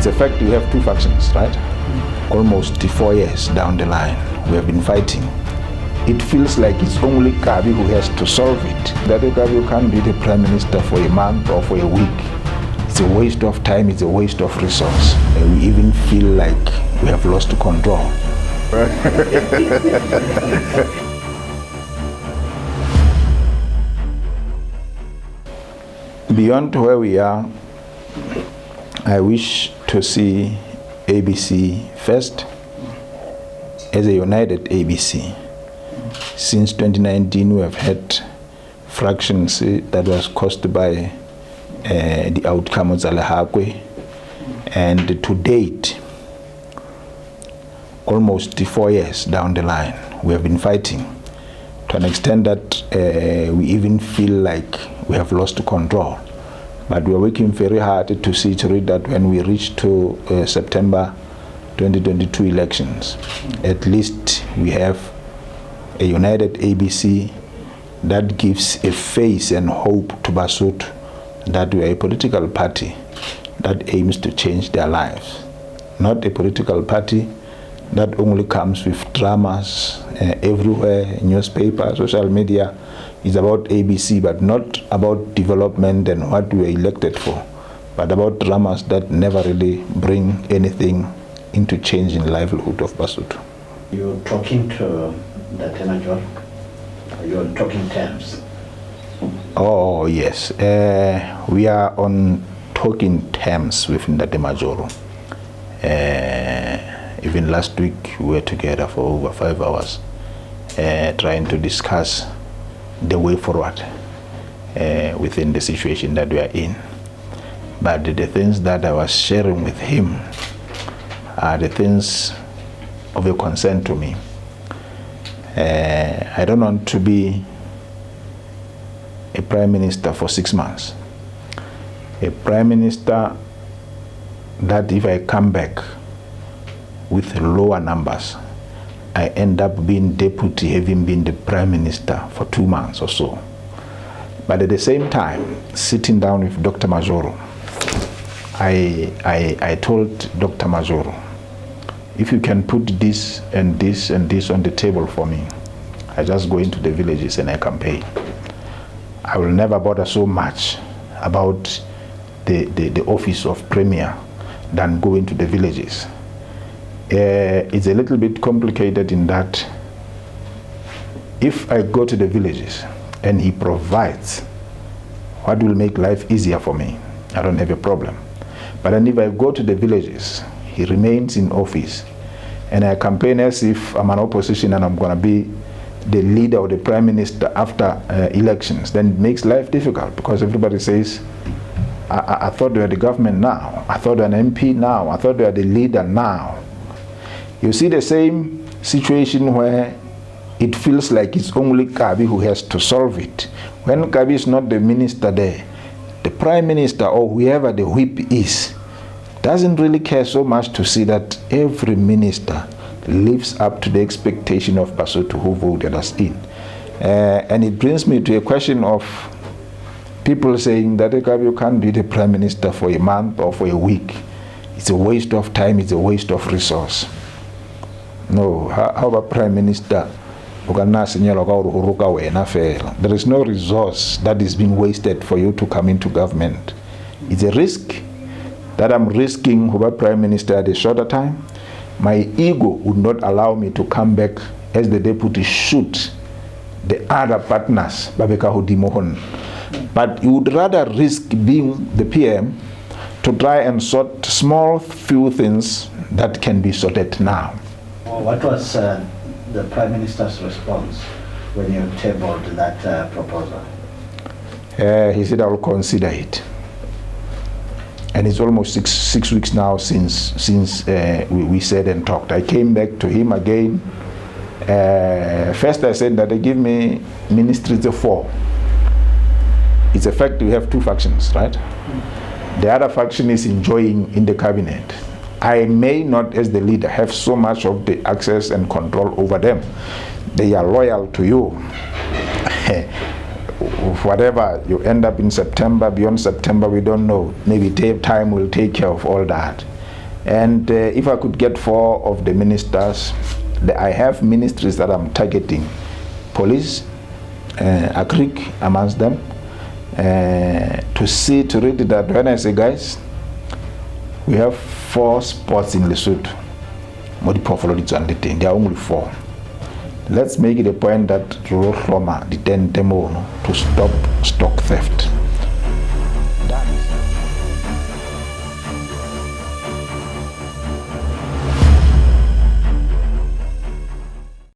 It's a fact we have two factions, right? Almost 4 years down the line, we have been fighting. It feels like it's only 𝐏𝐑𝐄𝐓 who has to solve it. That 𝐏𝐶𝐓 can't be the prime minister for a month or for a week. It's a waste of time, it's a waste of resource. And we even feel like we have lost control. Beyond where we are, I wish to see ABC first as a united ABC. Since 2019, we have had fractions that was caused by the outcome of 𝐊𝐀𝐁𝐈, and to date, almost 4 years down the line, we have been fighting to an extent that we even feel like we have lost control. But we are working very hard to see to it that when we reach to September 2022 elections, at least we have a united ABC that gives a face and hope to Basotho that we are a political party that aims to change their lives. Not a political party that only comes with dramas everywhere, newspapers, social media. Is about ABC, but not about development and what we were elected for, but about dramas that never really bring anything into change in livelihood of Basotho. You're talking to the Major. You're on talking terms. Oh yes, we are on talking terms with the Major. Even last week we were together for over 5 hours, trying to discuss the way forward within the situation that we are in. But the things that I was sharing with him are the things of a concern to me. I don't want to be a prime minister for 6 months. A prime minister that if I come back with lower numbers, I end up being deputy, having been the prime minister for 2 months or so. But at the same time, sitting down with Dr. Majoro, I told Dr. Majoro, if you can put this and this and this on the table for me, I just go into the villages and I campaign. I will never bother so much about the office of premier than go into the villages. It's a little bit complicated in that if I go to the villages and he provides what will make life easier for me, I don't have a problem. But then if I go to the villages, he remains in office, and I campaign as if I'm an opposition and I'm going to be the leader or the prime minister after elections, then it makes life difficult because everybody says, I thought you were the government now, I thought you were an MP now, I thought you were the leader now. You see the same situation where it feels like it's only 𝐏𝐶𝐓 who has to solve it. When 𝐏𝐶𝐓 is not the minister there, the prime minister or whoever the whip is doesn't really care so much to see that every minister lives up to the expectation of Basotho who voted us in. And it brings me to a question of people saying that 𝐏𝐶𝐓 can't be the prime minister for a month or for a week. It's a waste of time, it's a waste of resource. No, how about prime minister? There is no resource that is being wasted for you to come into government. It's a risk that I'm risking over prime minister at a shorter time. My ego would not allow me to come back as the deputy shoot the other partners, but you would rather risk being the PM to try and sort small few things that can be sorted now. What was the Prime Minister's response when you tabled that proposal? He said, I will consider it. And it's almost six weeks now since we said and talked. I came back to him again. First I said that they give me ministries of 4. It's a fact we have 2 factions, right? The other faction is enjoying in the cabinet. I may not, as the leader, have so much of the access and control over them. They are loyal to you. Whatever you end up in September, beyond September, we don't know. Maybe time will take care of all that. And if I could get 4 of the ministers, I have ministries that I'm targeting: police, agric amongst them, to read that when I say, guys, we have 4 spots in Lesotho. There are only 4. Let's make it a point that to stop stock theft.